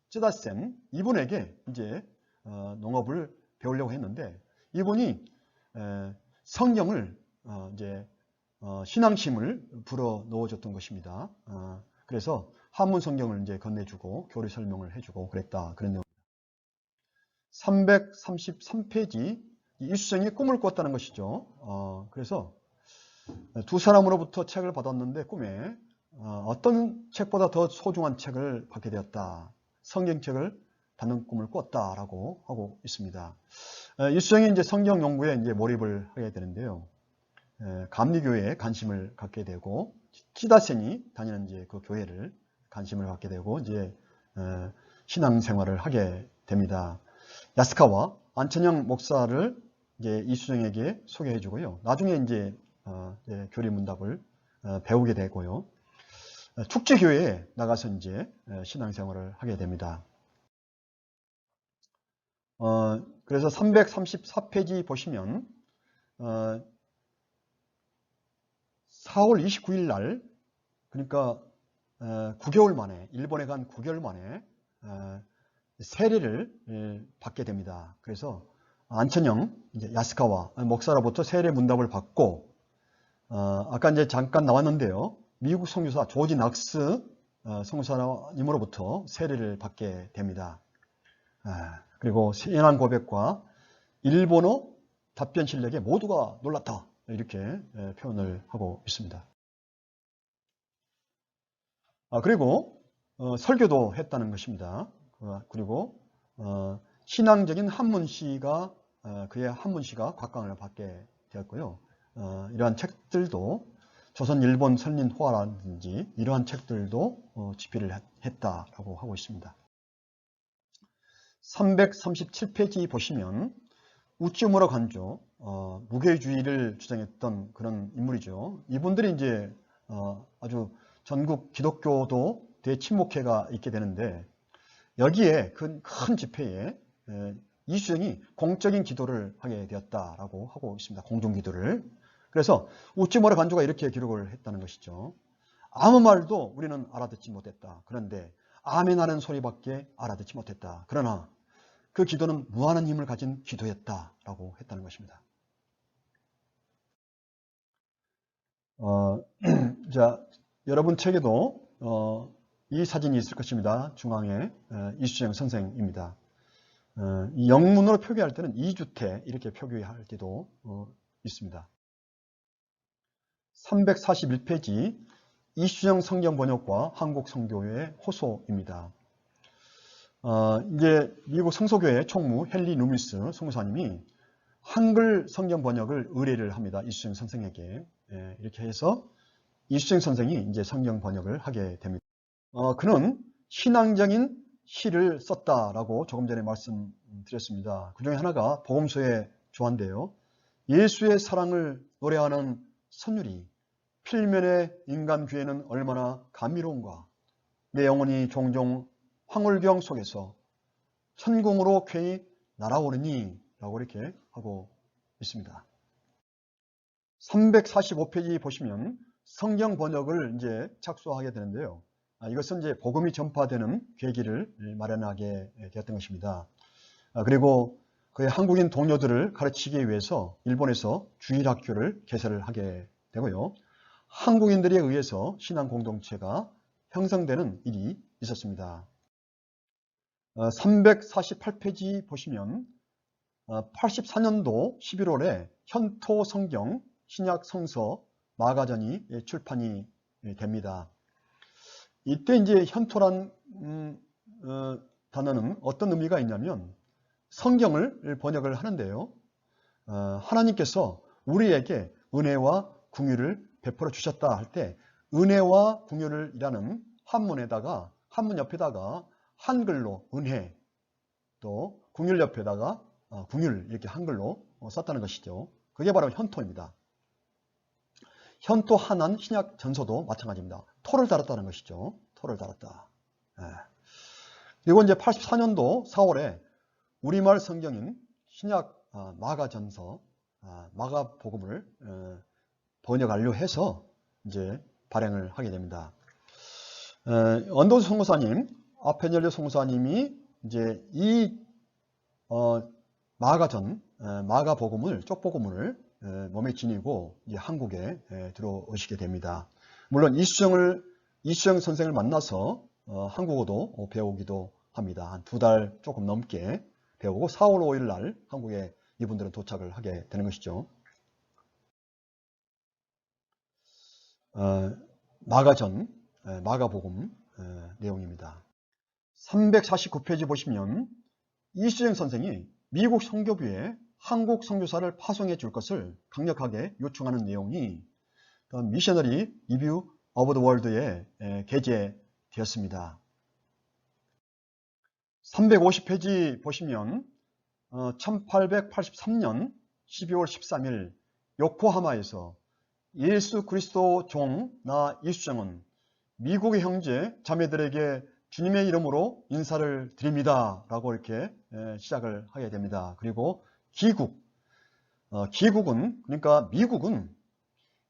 Speaker 1: 쯔다센 이분에게 이제 농업을 배우려고 했는데 이분이 성경을 이제 신앙심을 불어 넣어줬던 것입니다. 그래서 한문 성경을 이제 건네주고 교리 설명을 해주고 그랬다 그런 내용. 333페이지 이수정이 꿈을 꿨다는 것이죠. 그래서 두 사람으로부터 책을 받았는데 꿈에 어떤 책보다 더 소중한 책을 받게 되었다. 성경책을 받는 꿈을 꿨다라고 하고 있습니다. 이수정이 이제 성경 연구에 이제 몰입을 하게 되는데요. 감리교회에 관심을 갖게 되고 찌다센이 다니는 이제 그 교회를 관심을 갖게 되고 이제 신앙생활을 하게 됩니다. 야스카와 안천영 목사를 이제 이수정에게 소개해주고요. 나중에 이제 교리 문답을 배우게 되고요. 축제교회에 나가서 이제 신앙생활을 하게 됩니다. 그래서 334페이지 보시면 4월 29일 날 그러니까 9개월 만에 일본에 간 9개월 만에 세례를 받게 됩니다. 그래서 안천영 이제 야스카와 목사로부터 세례 문답을 받고 아까 이제 잠깐 나왔는데요. 미국 선교사 조지 낙스 선교사님으로부터 세례를 받게 됩니다. 그리고 신앙 고백과 일본어 답변 실력에 모두가 놀랐다. 이렇게 표현을 하고 있습니다. 그리고 설교도 했다는 것입니다. 그리고 신앙적인 한문시가 그의 한문시가 각광을 받게 되었고요. 이러한 책들도 조선 일본 선린호화라든지 이러한 책들도 집필을 했다라고 하고 있습니다. 337페이지 보시면 우찌무라 간조, 무교주의를 주장했던 그런 인물이죠. 이분들이 이제 아주 전국 기독교도 대침묵회가 있게 되는데 여기에 큰 집회에 이수영이 공적인 기도를 하게 되었다라고 하고 있습니다. 공동기도를. 그래서 우찌무라 간조가 이렇게 기록을 했다는 것이죠. 아무 말도 우리는 알아듣지 못했다. 그런데 아멘하는 소리밖에 알아듣지 못했다. 그러나 그 기도는 무한한 힘을 가진 기도였다라고 했다는 것입니다. 자, 여러분 책에도 이 사진이 있을 것입니다. 중앙에 이수영 선생입니다. 이 영문으로 표기할 때는 2주태 이렇게 표기할 때도 있습니다. 341페이지 이수영 성경 번역과 한국 성교회 호소입니다. 이제 미국 성소교회 총무 헨리 루미스 성무사님이 한글 성경 번역을 의뢰를 합니다. 이수영 선생에게. 이렇게 해서 이수영 선생이 이제 성경 번역을 하게 됩니다. 그는 신앙적인 시를 썼다라고 조금 전에 말씀드렸습니다. 그 중에 하나가 복음서의 조한데요. 예수의 사랑을 노래하는 선율이 필면의 인간 귀에는 얼마나 감미로운가. 내 영혼이 종종 황홀경 속에서 천궁으로 쾌히 날아오르니 라고 이렇게 하고 있습니다. 345페이지 보시면 성경 번역을 이제 착수하게 되는데요. 이것은 이제 복음이 전파되는 계기를 마련하게 되었던 것입니다. 그리고 그의 한국인 동료들을 가르치기 위해서 일본에서 주일학교를 개설을 하게 되고요. 한국인들에 의해서 신앙 공동체가 형성되는 일이 있었습니다. 348페이지 보시면 84년도 11월에 현토 성경 신약 성서 마가전이 출판이 됩니다. 이때 이제 현토란 단어는 어떤 의미가 있냐면 성경을 번역을 하는데요. 하나님께서 우리에게 은혜와 궁유를 베풀어 주셨다 할 때 은혜와 궁유를이라는 한문 옆에다가 한글로 은혜, 또 궁율 옆에다가 궁율 이렇게 한글로 썼다는 것이죠. 그게 바로 현토입니다. 현토 한한 신약 전서도 마찬가지입니다. 토를 달았다는 것이죠. 토를 달았다. 그리고 이제 84년도 4월에 우리말 성경인 신약 마가전서, 마가복음을 번역 완료해서 이제 발행을 하게 됩니다. 언더우드 선교사님, 아페넬리 선교사님이 이제 이 마가복음을 쪽복음을 몸에 지니고 이제 한국에 들어오시게 됩니다. 물론 이수영 선생을 만나서 한국어도 배우기도 합니다. 한 2달 조금 넘게 배우고 4월 5일 날 한국에 이분들은 도착을 하게 되는 것이죠. 마가복음 내용입니다. 349페이지 보시면 이수영 선생이 미국 선교부에 한국 선교사를 파송해 줄 것을 강력하게 요청하는 내용이 미셔너리 리뷰 오브 더 월드에 게재되었습니다. 350페이지 보시면 1883년 12월 13일 요코하마에서 예수 그리스도 종 나 이수정은 미국의 형제 자매들에게 주님의 이름으로 인사를 드립니다 라고 이렇게 시작을 하게 됩니다. 그리고 기국은 그러니까 미국은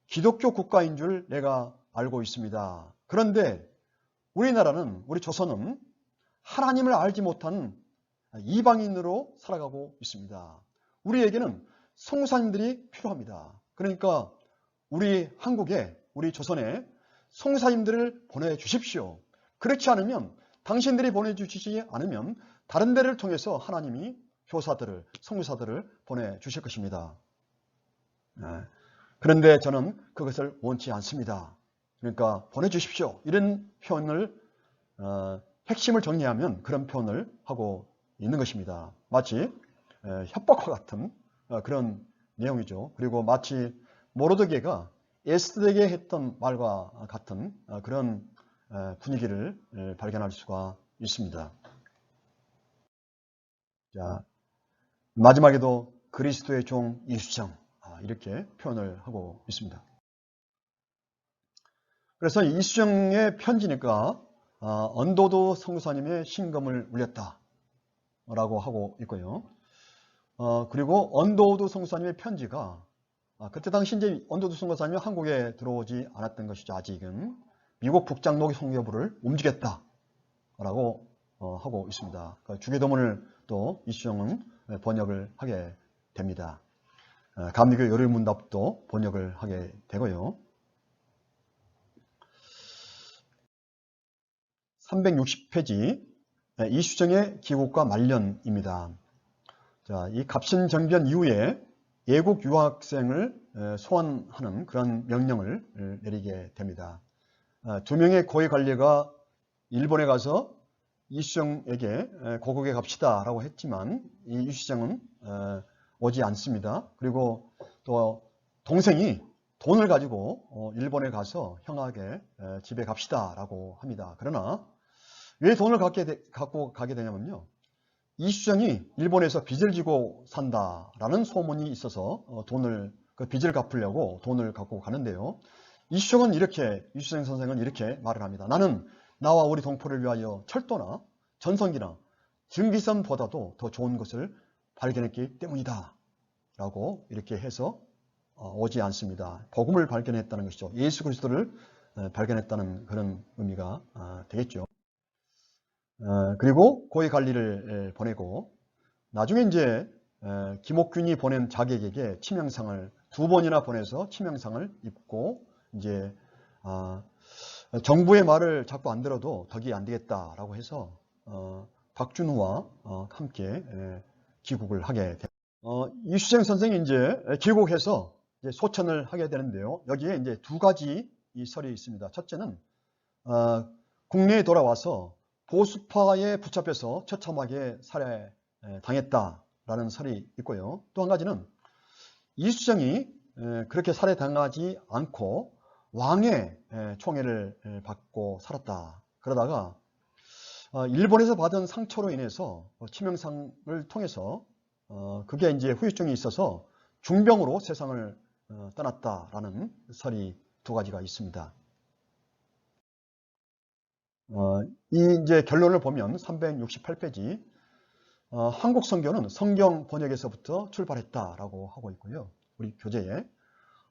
Speaker 1: 기독교 국가인 줄 내가 알고 있습니다. 그런데 우리나라는, 우리 조선은 하나님을 알지 못한 이방인으로 살아가고 있습니다. 우리에게는 송사님들이 필요합니다. 그러니까 우리 한국에, 우리 조선에 송사님들을 보내주십시오. 그렇지 않으면, 당신들이 보내주시지 않으면 다른 데를 통해서 하나님이 교사들을, 선교사들을 보내주실 것입니다. 그런데 저는 그것을 원치 않습니다. 그러니까 보내주십시오. 이런 표현을 핵심을 정리하면 그런 표현을 하고 있는 것입니다. 마치 협박과 같은 그런 내용이죠. 그리고 마치 모르드게가 에스더에게 했던 말과 같은 그런 분위기를 발견할 수가 있습니다. 자, 마지막에도 그리스도의 종 이수정 이렇게 표현을 하고 있습니다. 그래서 이수정의 편지니까 언도도 성사님의 신검을 울렸다 라고 하고 있고요. 그리고 언도우드 성사님의 편지가 그때 당시 이제 언도우드 성사님이 한국에 들어오지 않았던 것이죠. 아직은 미국 북장로교 선교부를 움직였다 라고 하고 있습니다. 그러니까 주기도문을 또 이수정은 번역을 하게 됩니다. 감리교 열의문답도 번역을 하게 되고요. 360페이지 이수정의 기국과 말년입니다. 자, 이 갑신정변 이후에 예국 유학생을 소환하는 그런 명령을 내리게 됩니다. 2명의 고위 관리가 일본에 가서 이수정에게 고국에 갑시다 라고 했지만 이 이수정은 오지 않습니다. 그리고 또 동생이 돈을 가지고 일본에 가서 형에게 집에 갑시다 라고 합니다. 그러나 왜 돈을 갖고 가게 되냐면요. 이수정이 일본에서 빚을 지고 산다라는 소문이 있어서 그 빚을 갚으려고 돈을 갖고 가는데요. 이수정 선생은 이렇게 말을 합니다. 나는 나와 우리 동포를 위하여 철도나 전성기나 증기선보다도 더 좋은 것을 발견했기 때문이다 라고 이렇게 해서 오지 않습니다. 복음을 발견했다는 것이죠. 예수 그리스도를 발견했다는 그런 의미가 되겠죠. 그리고 고위 관리를 보내고 나중에 이제 김옥균이 보낸 자객에게 치명상을 2번이나 보내서 치명상을 입고 이제 정부의 말을 자꾸 안 들어도 덕이 안 되겠다라고 해서 박준우와 함께 귀국을 하게 됩니다. 이수정 선생이 이제 귀국해서 이제 소천을 하게 되는데요. 여기에 이제 2가지 이 설이 있습니다. 첫째는 국내에 돌아와서 보수파에 붙잡혀서 처참하게 살해당했다라는 설이 있고요. 또 한 가지는 이수정이 그렇게 살해당하지 않고 왕의 총애를 받고 살았다. 그러다가 일본에서 받은 상처로 인해서 치명상을 통해서 그게 이제 후유증이 있어서 중병으로 세상을 떠났다라는 설이 2가지가 있습니다. 이 이제 결론을 보면 368페이지 한국 선교는 성경 번역에서부터 출발했다라고 하고 있고요. 우리 교재에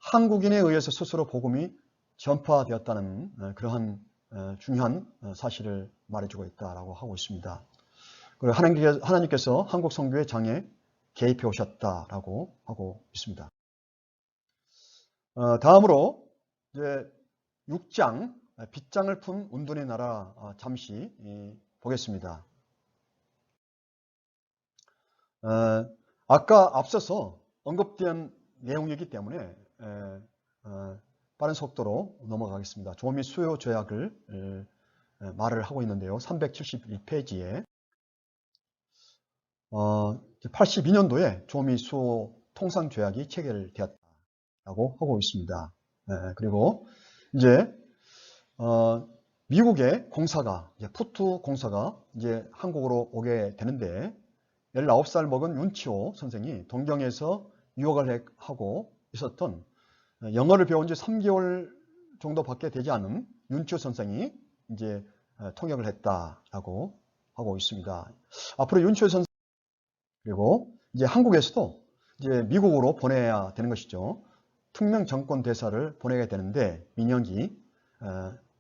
Speaker 1: 한국인에 의해서 스스로 복음이 전파되었다는 그러한 중요한 사실을 말해주고 있다라고 하고 있습니다. 그리고 하나님께서 한국 선교의 장에 개입해 오셨다라고 하고 있습니다. 다음으로 이제 6장 빗장을 푼 운둔의 나라 잠시 보겠습니다. 아까 앞서서 언급된 내용이기 때문에 빠른 속도로 넘어가겠습니다. 조 및 수요 조약을 말을 하고 있는데요. 371페이지에 82년도에 조 및 수요 통상 조약이 체결되었다고 하고 있습니다. 그리고 이제 미국의 공사가 푸트 공사가 이제 한국으로 오게 되는데 19살 먹은 윤치호 선생이 동경에서 유학을 하고 있었던 영어를 배운 지 3개월 정도밖에 되지 않은 윤치호 선생이 이제 통역을 했다라고 하고 있습니다. 앞으로 윤치호 선생 그리고 이제 한국에서도 이제 미국으로 보내야 되는 것이죠. 특명 정권 대사를 보내게 되는데 민영기,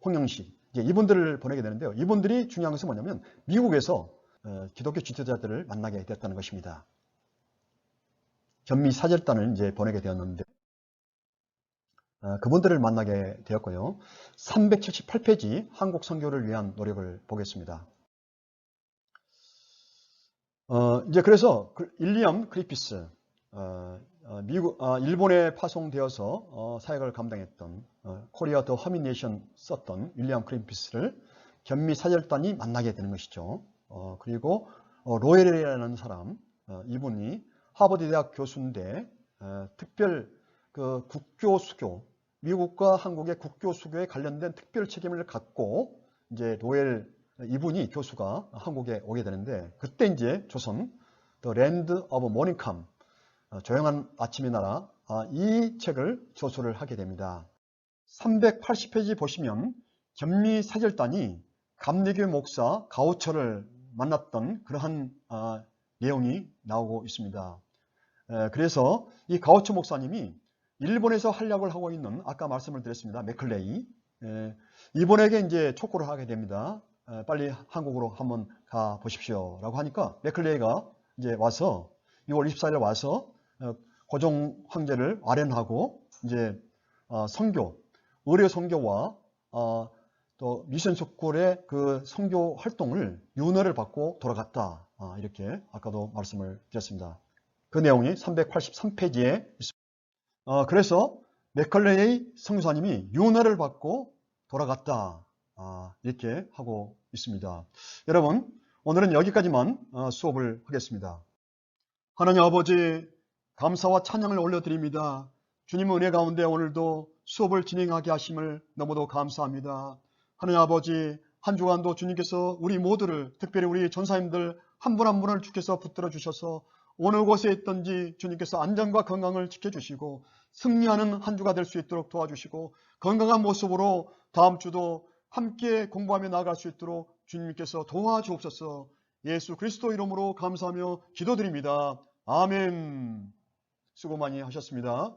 Speaker 1: 홍영식 이분들을 보내게 되는데요. 이분들이 중요한 것은 뭐냐면 미국에서 기독교 지도자들을 만나게 됐다는 것입니다. 전미 사절단을 이제 보내게 되었는데 그분들을 만나게 되었고요. 378페이지 한국 선교를 위한 노력을 보겠습니다. 이제 그래서 일리엄 그리피스 일본에 파송되어서 사역을 감당했던 코리아 더 허미네이션 썼던 윌리엄 크림피스를 견미 사절단이 만나게 되는 것이죠. 그리고 로엘이라는 사람, 이분이 하버드 대학 교수인데 특별 그 국교 수교, 미국과 한국의 국교 수교에 관련된 특별 책임을 갖고 이제 로엘 이분이 교수가 한국에 오게 되는데, 그때 이제 조선 The Land of Morning Calm, 조용한 아침의 나라, 이 책을 저술을 하게 됩니다. 380페이지 보시면 견미 사절단이 감리교 목사 가오처를 만났던 그러한 내용이 나오고 있습니다. 그래서 이 가오처 목사님이 일본에서 활약을 하고 있는, 아까 말씀을 드렸습니다, 맥클레이, 이분에게 이제 촉구를 하게 됩니다. 빨리 한국으로 한번 가 보십시오 라고 하니까 맥클레이가 이제 와서 6월 24일 와서 고종 황제를 아련하고 이제 선교, 의료 선교와 또 미션 속골의 그 선교 활동을 윤허를 받고 돌아갔다. 이렇게 아까도 말씀을 드렸습니다. 그 내용이 383페이지에 있습니다. 그래서 맥컬레이 선교사님이 윤허를 받고 돌아갔다. 이렇게 하고 있습니다. 여러분, 오늘은 여기까지만 수업을 하겠습니다. 하나님 아버지, 감사와 찬양을 올려드립니다. 주님의 은혜 가운데 오늘도 수업을 진행하게 하심을 너무도 감사합니다. 하나님 아버지, 한 주간도 주님께서 우리 모두를, 특별히 우리 전사님들 한 분 한 분을 주께서 붙들어 주셔서 어느 곳에 있든지 주님께서 안전과 건강을 지켜주시고 승리하는 한 주가 될 수 있도록 도와주시고, 건강한 모습으로 다음 주도 함께 공부하며 나아갈 수 있도록 주님께서 도와주옵소서. 예수 그리스도 이름으로 감사하며 기도드립니다. 아멘. 수고 많이 하셨습니다.